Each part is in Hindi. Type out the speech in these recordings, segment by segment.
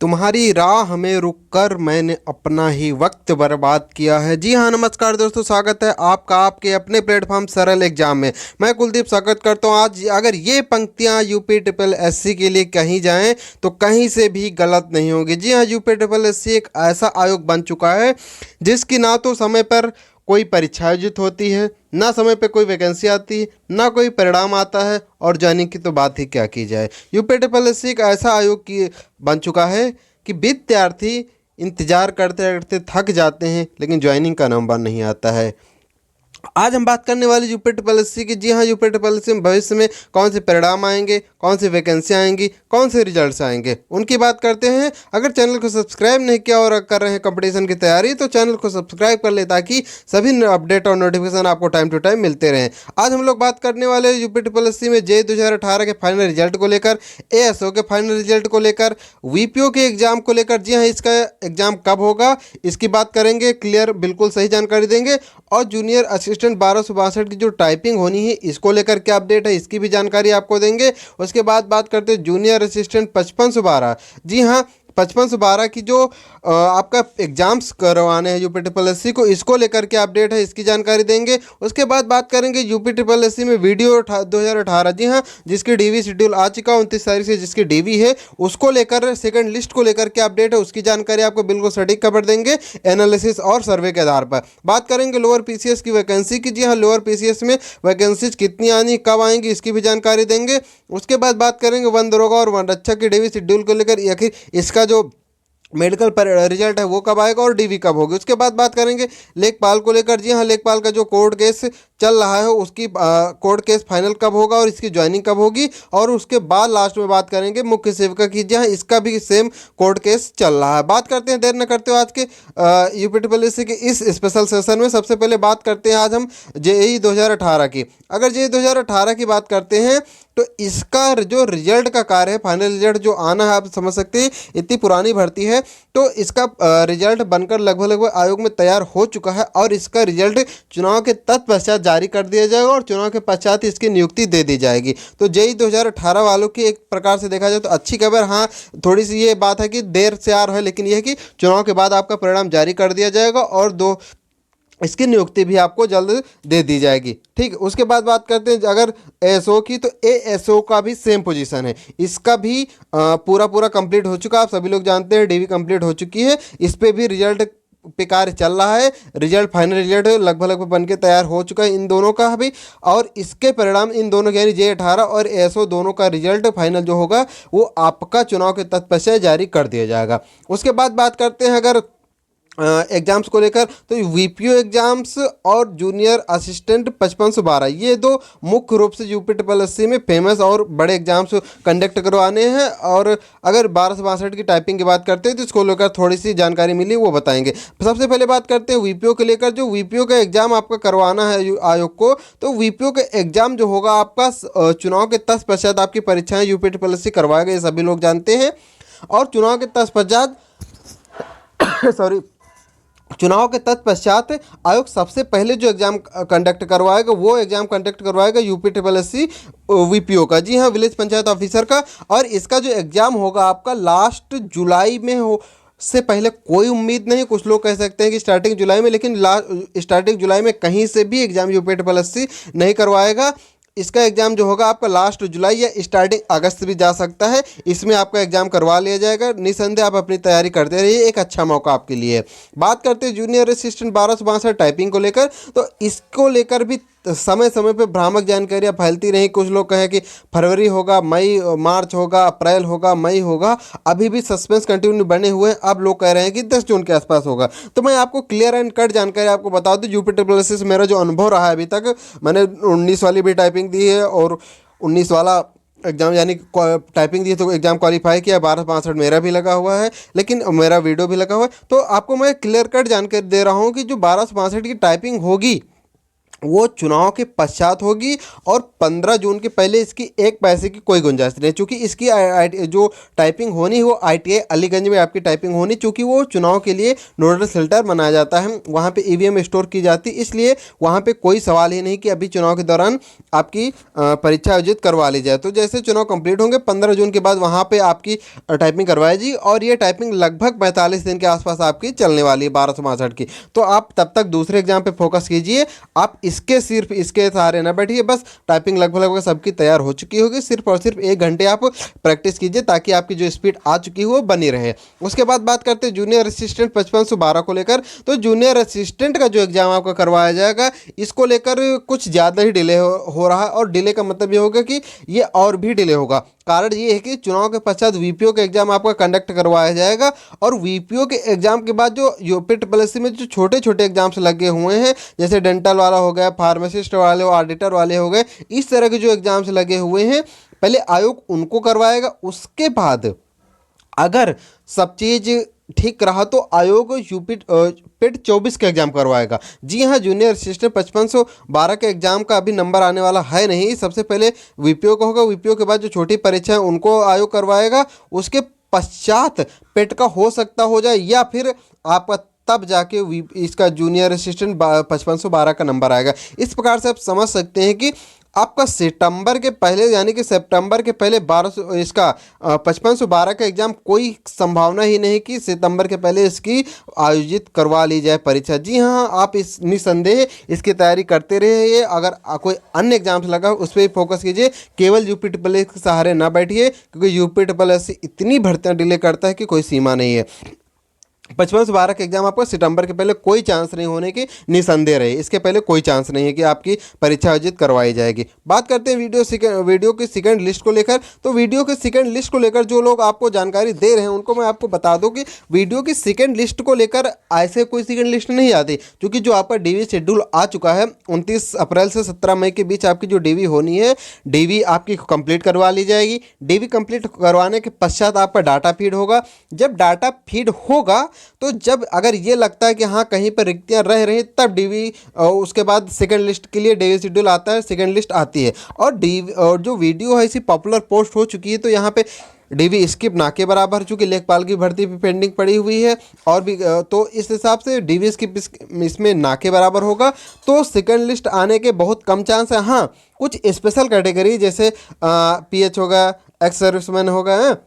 तुम्हारी राह में रुक कर मैंने अपना ही वक्त बर्बाद किया है। जी हाँ, नमस्कार दोस्तों, स्वागत है आपका आपके अपने प्लेटफॉर्म सरल एग्जाम में। मैं कुलदीप स्वागत करता हूँ। आज अगर ये पंक्तियाँ यूपी ट्रिपल एससी के लिए कही जाएं तो कहीं से भी गलत नहीं होगी। जी हाँ, यूपी ट्रिपल एससी एक ऐसा आयोग बन चुका है जिसकी ना तो समय पर कोई परीक्षा आयोजित होती है, ना समय पे कोई वैकेंसी आती है, ना कोई परिणाम आता है, और ज्वाइनिंग की तो बात ही क्या की जाए। यूपी ट्रिपल एस सी एक ऐसा आयोग की बन चुका है कि विद्यार्थी इंतजार करते करते थक जाते हैं लेकिन ज्वाइनिंग का नंबर नहीं आता है। आज हम बात करने वाले यूपी ट्रिपल एस सी की। जी हाँ, यूपी ट्रिपल एस सी में भविष्य में कौन से परिणाम आएंगे, कौन सी वैकेंसी आएंगी, कौन से रिजल्ट्स आएंगे, उनकी बात करते हैं। अगर चैनल को सब्सक्राइब नहीं किया और कर रहे हैं कंपटीशन की तैयारी तो चैनल को सब्सक्राइब कर ले ताकि सभी अपडेट और नोटिफिकेशन आपको टाइम टू टाइम मिलते रहें। आज हम लोग बात करने वाले यूपी ट्रिपल एस सी में जे 2018 के फाइनल रिजल्ट को लेकर, एएसओ के फाइनल रिजल्ट को लेकर, वीपीओ के एग्जाम को लेकर। जी हाँ, इसका एग्जाम कब होगा इसकी बात करेंगे, क्लियर बिल्कुल सही जानकारी देंगे। और जूनियर असिस्टेंट 1262 की जो टाइपिंग होनी है इसको लेकर क्या अपडेट है इसकी भी जानकारी आपको देंगे। उसके बाद बात करते हैं जूनियर असिस्टेंट 5512। जी हाँ, 5512 की जो आपका एग्जाम्स करवाने हैं यूपी ट्रिपल एस सी को, इसको लेकर के अपडेट है इसकी जानकारी देंगे। उसके बाद बात करेंगे यूपी ट्रिपल एस सी में वीडियो 2018। जी हाँ, जिसकी डीवी शेड्यूल आ चुका 29 तारीख से जिसकी डीवी है उसको लेकर, सेकंड लिस्ट को लेकर के अपडेट है उसकी जानकारी आपको बिल्कुल सटीक खबर देंगे एनालिसिस और सर्वे के आधार पर। बात करेंगे लोअर पीसीएस की वैकेंसी की। जी हाँ, लोअर पीसीएस में वैकेंसीज कितनी आनी, कब आएंगी, इसकी भी जानकारी देंगे। उसके बाद बात करेंगे वन दरोगा और वन रक्षक की डीवी शेड्यूल को लेकर, आखिर इसका जो मेडिकल पर रिजल्ट है वो कब आएगा और डीवी कब होगी। उसके बाद बात करेंगे लेखपाल को लेकर। जी हाँ, लेखपाल का जो कोर्ट केस चल रहा है उसकी कोर्ट केस फाइनल कब होगा और इसकी ज्वाइनिंग कब होगी। और उसके बाद लास्ट में बात करेंगे मुख्य सेविका की। जी हाँ, इसका भी सेम कोर्ट केस चल रहा है। बात करते हैं, देर न करते हो, आज के यूपी ट्रिपल एस सी के इस स्पेशल सेशन में। सबसे पहले बात करते हैं आज हम जेईई 2018 की। अगर जेईई 2018 की बात करते हैं तो इसका जो रिजल्ट का कार्य है, फाइनल रिजल्ट जो आना है, आप समझ सकते हैं इतनी पुरानी भर्ती है तो इसका रिजल्ट बनकर लगभग लगभग आयोग में तैयार हो चुका है और इसका रिजल्ट चुनाव के तत्पश्चात जारी कर दिया जाएगा और चुनाव के पश्चात इसकी नियुक्ति दे दी जाएगी। तो जेईई 2018 वालों की एक प्रकार से देखा जाए तो अच्छी खबर। हाँ, थोड़ी सी ये बात है कि देर से आ रहा है लेकिन यह है कि चुनाव के बाद आपका परिणाम जारी कर दिया जाएगा और इसकी नियुक्ति भी आपको जल्द दे दी जाएगी। ठीक, उसके बाद बात करते हैं अगर एएसओ की, तो एएसओ का भी सेम पोजीशन है। इसका भी पूरा पूरा कंप्लीट हो चुका, आप सभी लोग जानते हैं डीवी कंप्लीट हो चुकी है। इस पे भी रिजल्ट पे कार्य चल रहा है। रिजल्ट, फाइनल रिजल्ट लगभग लगभग बन के तैयार हो चुका है इन दोनों का भी, और इसके परिणाम इन दोनों यानी जे 18 और एएसओ दोनों का रिजल्ट फाइनल जो होगा वो आपका चुनाव के तत्पश्चात जारी कर दिया जाएगा। उसके बाद बात करते हैं अगर एग्जाम्स को लेकर, तो वीपीओ एग्जाम्स और जूनियर असिस्टेंट 5512 ये दो मुख्य रूप से यूपी ट्रिपल एस सी में फेमस और बड़े एग्जाम्स कंडक्ट करवाने हैं। और अगर 1262 की टाइपिंग की बात करते हैं तो इसको लेकर थोड़ी सी जानकारी मिली वो बताएंगे। सबसे पहले बात करते हैं वीपीओ के लेकर। जो वीपीओ का एग्जाम आपका करवाना है आयोग को, तो वीपीओ का एग्जाम जो होगा आपका चुनाव के तत्पश्चात आपकी परीक्षाएं यूपी ट्रिपल एस सी करवाएगा, ये सभी लोग जानते हैं। और चुनाव के तत्पश्चात सॉरी चुनाव के तत्पश्चात आयोग सबसे पहले जो एग्जाम कंडक्ट करवाएगा वो एग्जाम कंडक्ट करवाएगा यूपी ट्रिपल एस सी वीपीओ का। जी हाँ, विलेज पंचायत ऑफिसर का। और इसका जो एग्जाम होगा आपका लास्ट जुलाई में हो, से पहले कोई उम्मीद नहीं। कुछ लोग कह सकते हैं कि स्टार्टिंग जुलाई में, लेकिन स्टार्टिंग जुलाई में कहीं से भी exam UP triple S C नहीं करवाएगा। इसका एग्ज़ाम जो होगा आपका लास्ट जुलाई या स्टार्टिंग अगस्त भी जा सकता है, इसमें आपका एग्ज़ाम करवा लिया जाएगा। निसंदेह आप अपनी तैयारी करते रहिए, एक अच्छा मौका आपके लिए है। बात करते हैं जूनियर असिस्टेंट 1262 टाइपिंग को लेकर, तो इसको लेकर भी समय समय पे भ्रामक जानकारियाँ फैलती रहीं। कुछ लोग कहें कि फरवरी होगा, मई मार्च होगा, अप्रैल होगा, मई होगा, अभी भी सस्पेंस कंटिन्यू बने हुए हैं। अब लोग कह रहे हैं कि 10 जून के आसपास होगा। तो मैं आपको क्लियर एंड कट जानकारी आपको बता दूं, यूपी ट्रिपल एस सी से मेरा जो अनुभव रहा है अभी तक, मैंने 19 वाली भी टाइपिंग दी है और 19 वाला एग्जाम यानी टाइपिंग दी है तो एग्जाम क्वालिफाई किया। 1262 मेरा भी लगा हुआ है, लेकिन मेरा वीडियो भी लगा हुआ है। तो आपको मैं क्लियर कट जानकारी दे रहा हूँ कि जो 1262 की टाइपिंग होगी वो चुनाव के पश्चात होगी और 15 जून के पहले इसकी एक पैसे की कोई गुंजाइश नहीं है, चूँकि इसकी जो टाइपिंग होनी वो ITI अलीगंज में आपकी टाइपिंग होनी, चूँकि वो चुनाव के लिए नोडल सेंटर बनाया जाता है, वहाँ पे EVM स्टोर की जाती है, इसलिए वहाँ पे कोई सवाल ही नहीं कि अभी चुनाव के दौरान आपकी परीक्षा आयोजित करवा ली जाए। तो जैसे चुनाव कंप्लीट होंगे 15 जून के बाद वहाँ पर आपकी टाइपिंग करवाई जी, और ये टाइपिंग लगभग 45 दिन के आसपास आपकी चलने वाली है 1262 की। तो आप तब तक दूसरे एग्जाम पे फोकस कीजिए, आप सिर्फ इसके सहारे ना बैठिए, बस टाइपिंग लगभग सबकी तैयार हो चुकी होगी, सिर्फ और सिर्फ 1 घंटे आप प्रैक्टिस कीजिए ताकि आपकी जो स्पीड आ चुकी हो वो बनी रहे। उसके बाद बात करते हैं जूनियर असिस्टेंट 5512 को लेकर। तो जूनियर असिस्टेंट का जो एग्जाम आपका करवाया जाएगा, इसको लेकर कुछ ज़्यादा ही डिले हो रहा है, और डिले का मतलब ये होगा कि ये और भी डिले होगा। कारण ये है कि चुनाव के पश्चात VPO का एग्जाम आपका कंडक्ट करवाया जाएगा, और VPO के एग्जाम के बाद जो UPSC में जो छोटे छोटे एग्जाम्स लगे हुए हैं, जैसे डेंटल वाला हो गया, फार्मासिस्ट वाले, ऑडिटर वाले हो गए, इस तरह के जो एग्जाम्स लगे हुए हैं, पहले आयोग उनको करवाएगा। उसके बाद अगर सब चीज़ ठीक रहा तो आयोग PET 24 का एग्जाम करवाएगा। जी हाँ, जूनियर असिस्टेंट 5512 के एग्जाम का अभी नंबर आने वाला है नहीं, सबसे पहले VPO का होगा, VPO के बाद जो छोटी परीक्षा है उनको आयोग करवाएगा, उसके पश्चात पेट का हो सकता हो जाए, या फिर आपका तब जाके इसका जूनियर असिस्टेंट 5512 का नंबर आएगा। इस प्रकार से आप समझ सकते हैं कि आपका सितंबर के पहले, यानी कि सितंबर के पहले 5512 का एग्जाम कोई संभावना ही नहीं कि सितंबर के पहले इसकी आयोजित करवा ली जाए परीक्षा। जी हाँ, आप इस निसंदेह इसकी तैयारी करते रहिए। अगर कोई अन्य एग्जाम्स लगा उस पर फोकस कीजिए, केवल UPSC के सहारे ना बैठिए, क्योंकि UPSC इतनी भर्तियाँ डिले करता है कि कोई सीमा नहीं है। 5512 का एग्जाम आपको सितंबर के पहले कोई चांस नहीं होने की निसंदेह रहे, इसके पहले कोई चांस नहीं है कि आपकी परीक्षा आयोजित करवाई जाएगी। बात करते हैं वीडियो की सेकंड लिस्ट को लेकर। तो वीडियो की सेकंड लिस्ट को लेकर जो लोग आपको जानकारी दे रहे हैं उनको मैं आपको बता दूं कि वीडियो की सेकंड लिस्ट को लेकर ऐसे कोई सेकंड लिस्ट नहीं आती, क्योंकि जो आपका DV शेड्यूल आ चुका है 29 अप्रैल से 17 मई के बीच आपकी जो DV होनी है, DV आपकी कंप्लीट करवा ली जाएगी। DV कंप्लीट करवाने के पश्चात आपका डाटा फीड होगा। जब डाटा फीड होगा तो जब अगर ये लगता है कि हाँ कहीं पर रिक्तियाँ रह रही तब DV, उसके बाद सेकंड लिस्ट के लिए DV शेड्यूल आता है, सेकंड लिस्ट आती है। और जो वीडियो है इसी पॉपुलर पोस्ट हो चुकी है, तो यहाँ पे DV स्किप ना के बराबर, चूँकि लेखपाल की भर्ती भी पेंडिंग पड़ी हुई है, और भी तो इस हिसाब से DV स्किप इसमें ना के बराबर होगा। तो सेकंड लिस्ट आने के बहुत कम चांस है। हाँ, कुछ स्पेशल कैटेगरी जैसे PH होगा, एक्स सर्विसमैन होगा,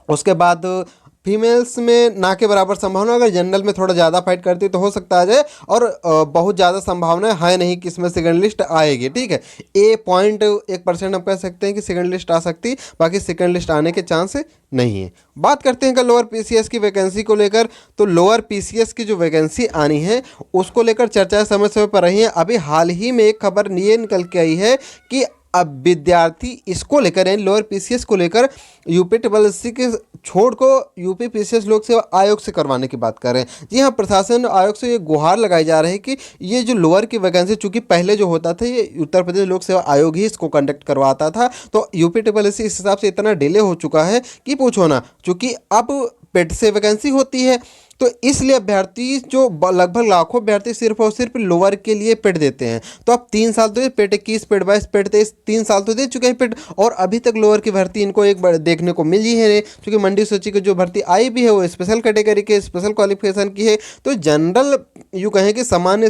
उसके बाद फीमेल्स में ना के बराबर संभावना, अगर जनरल में थोड़ा ज़्यादा फाइट करती तो हो सकता आ जाए, और बहुत ज़्यादा संभावना है नहीं कि इसमें सेकंड लिस्ट आएगी। ठीक है, 1% हम कह सकते हैं कि सेकंड लिस्ट आ सकती, बाकी सेकंड लिस्ट आने के चांस नहीं है। बात करते हैं लोअर PCS की वैकेंसी को लेकर। तो लोअर PCS की जो वैकेंसी आनी है उसको लेकर चर्चा समय समय पर रही है। अभी हाल ही में एक खबर ये निकल के आई है कि अब विद्यार्थी इसको लेकर, यानी लोअर PCS को लेकर UPSC के छोड़ को UPSC लोक सेवा आयोग से करवाने की बात कर रहे हैं। जी हाँ, प्रशासन आयोग से ये गुहार लगाई जा रही है कि ये जो लोअर की वैकेंसी, चूँकि पहले जो होता था ये उत्तर प्रदेश लोक सेवा आयोग ही इसको कंडक्ट करवाता था, तो UPSC इस हिसाब से इतना डिले हो चुका है कि पूछो ना, चूँकि अब पेट से वैकेंसी होती है, तो इसलिए अभ्यर्थी जो लगभग लाखों अभ्यर्थी सिर्फ और सिर्फ लोअर के लिए पेट देते हैं। तो अब 3 साल तो ये पेट 21, पेट 22, पेट 23, 3 साल तो दे चुके हैं पेट, और अभी तक लोअर की भर्ती इनको एक बार देखने को मिली है नहीं, क्योंकि मंडी सूची की जो भर्ती आई भी है वो स्पेशल कैटेगरी के स्पेशल क्वालिफिकेशन की है। तो जनरल यूँ कहें कि सामान्य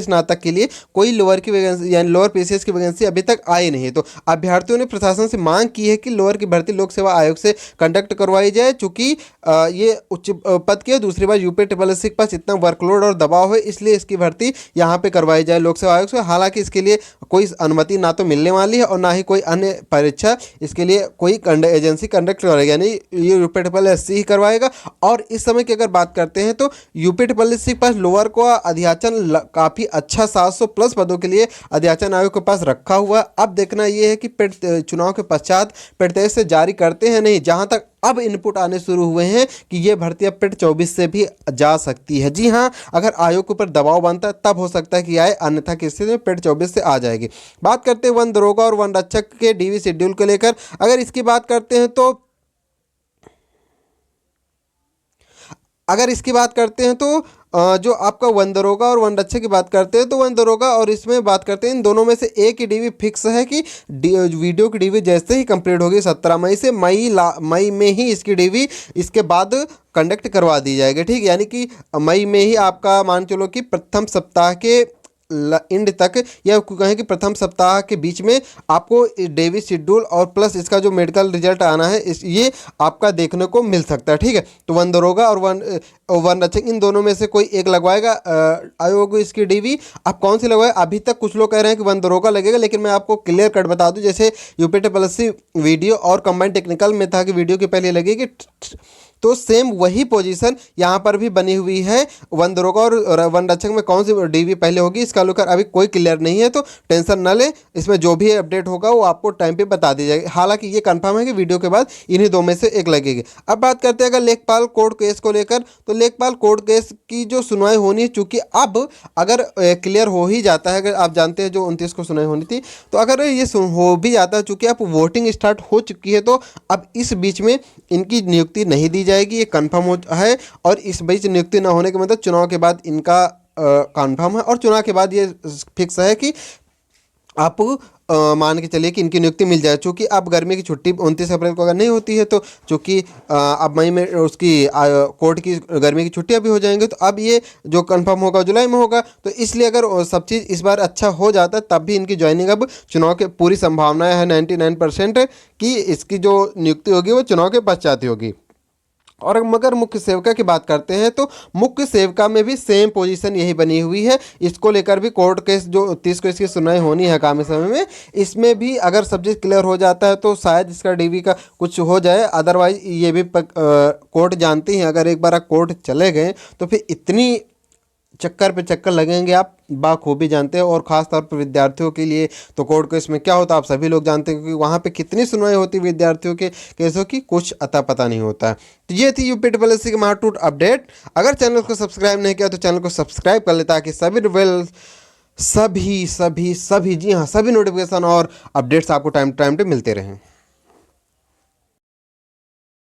स्नातक के लिए कोई लोअर की वैकेंसी, यानी लोअर PCS की वैकेंसी अभी तक आई नहीं। तो अभ्यर्थियों ने प्रशासन से मांग की है कि लोअर की भर्ती लोक सेवा आयोग से कंडक्ट करवाई जाए, चूँकि ये उच्च पद की, दूसरी बार UPSC के पास इतना वर्कलोड और दबाव है, इसलिए इसकी भर्ती यहाँ पे करवाई जाए लोक सेवा आयोग से। हालांकि इसके लिए कोई अनुमति ना तो मिलने वाली है और ना ही कोई अन्य परीक्षा इसके लिए कोई एजेंसी कंडक्ट करेगी, यानी ये UPSC ही करवाएगा। और इस समय की अगर बात करते हैं तो UPSC के पास लोअर को अध्याचन काफ़ी अच्छा 700+ पदों के लिए अध्याचन आयोग के पास रखा हुआ। अब देखना ये है कि पेट चुनाव के पश्चात पेट 23 से जारी करते हैं नहीं, जहाँ तक अब इनपुट आने शुरू हुए हैं कि ये भर्तियां पेट 24 से भी जा सकती है। जी हाँ, अगर आयोग के ऊपर दबाव बनता है तब हो सकता है कि आए, अन्यथा की स्थिति में पेट 24 से आ जाएगी। बात करते हैं वन दरोगा और वन रक्षक के DV शेड्यूल को लेकर। अगर इसकी बात करते हैं तो जो आपका वन दरोगा और वन रक्षक की बात करते हैं तो वन दरोगा और इसमें बात करते हैं, इन दोनों में से एक ही डीवी फिक्स है कि वीडियो की डीवी जैसे ही कंप्लीट होगी 17 मई से मई में ही इसकी डीवी इसके बाद कंडक्ट करवा दी जाएगी। ठीक, यानी कि मई में ही आपका मान चलो कि प्रथम सप्ताह के एंड तक या कहें कि प्रथम सप्ताह के बीच में आपको डेवी शेड्यूल और प्लस इसका जो मेडिकल रिजल्ट आना है ये आपका देखने को मिल सकता है। ठीक है, तो वन दरोगा और वन रक्षक इन दोनों में से कोई एक लगवाएगा आयोग इसकी डीवी। आप कौन सी लगवाए? अभी तक कुछ लोग कह रहे हैं कि वन दरोगा लगेगा, लेकिन मैं आपको क्लियर कट बता दूं, जैसे यूपीटीपीएससी वीडियो और कंबाइंड टेक्निकल में था कि वीडियो की पहले लगेगी, तो सेम वही पोजीशन यहाँ पर भी बनी हुई है। वन दरोगा और वन रक्षक में कौन सी डीवी पहले होगी इसका लेकर अभी कोई क्लियर नहीं है, तो टेंशन ना ले, इसमें जो भी अपडेट होगा वो आपको टाइम पे बता दी जाएगी। हालांकि ये कंफर्म है कि वीडियो के बाद इन्हीं दो में से एक लगेगी। अब बात करते हैं अगर लेखपाल कोर्ट केस को लेकर, तो लेखपाल कोर्ट केस की जो सुनवाई होनी है, चूँकि अब अगर क्लियर हो ही जाता है, अगर आप जानते हैं जो 29 को सुनवाई होनी थी, तो अगर ये हो भी जाता है, चूँकि अब वोटिंग स्टार्ट हो चुकी है, तो अब इस बीच में इनकी नियुक्ति नहीं दी जाएगी, ये कंफर्म हो है। और इस बीच नियुक्ति ना होने के मतलब चुनाव के बाद इनका कंफर्म है, और चुनाव के बाद ये फिक्स है कि आप मान के चलिए कि इनकी नियुक्ति मिल जाए। चूँकि अब गर्मी की छुट्टी 29 अप्रैल को अगर नहीं होती है, तो चूँकि अब मई में उसकी कोर्ट की गर्मी की छुट्टियां भी हो जाएंगी, तो अब ये जो कंफर्म होगा जुलाई में होगा। तो इसलिए अगर सब चीज़ इस बार अच्छा हो जाता है तब भी इनकी ज्वाइनिंग अब चुनाव के पूरी संभावनाएं है 99% कि इसकी जो नियुक्ति होगी वो चुनाव के पश्चात ही होगी। और मगर मुख्य सेविका की बात करते हैं तो मुख्य सेविका में भी सेम पोजीशन यही बनी हुई है। इसको लेकर भी कोर्ट केस जो 30 को इसकी सुनवाई होनी है आगामी समय में, इसमें भी अगर सब चीज़ क्लियर हो जाता है तो शायद इसका डीवी का कुछ हो जाए। अदरवाइज ये भी कोर्ट जानती हैं, अगर एक बार कोर्ट चले गए तो फिर इतनी चक्कर पे चक्कर लगेंगे, आप बाखूबी जानते हैं। और ख़ास तौर पर विद्यार्थियों के लिए तो कोर्ट केस में क्या होता है आप सभी लोग जानते हैं, क्योंकि वहाँ पे कितनी सुनवाई होती है विद्यार्थियों के केसों की, कुछ अता पता नहीं होता है। तो ये थी यूपीटीपीएससी की महाटूट अपडेट। अगर चैनल को सब्सक्राइब नहीं किया तो चैनल को सब्सक्राइब कर ले, ताकि सभी जी हाँ सभी नोटिफिकेशन और अपडेट्स आपको टाइम पे मिलते रहें।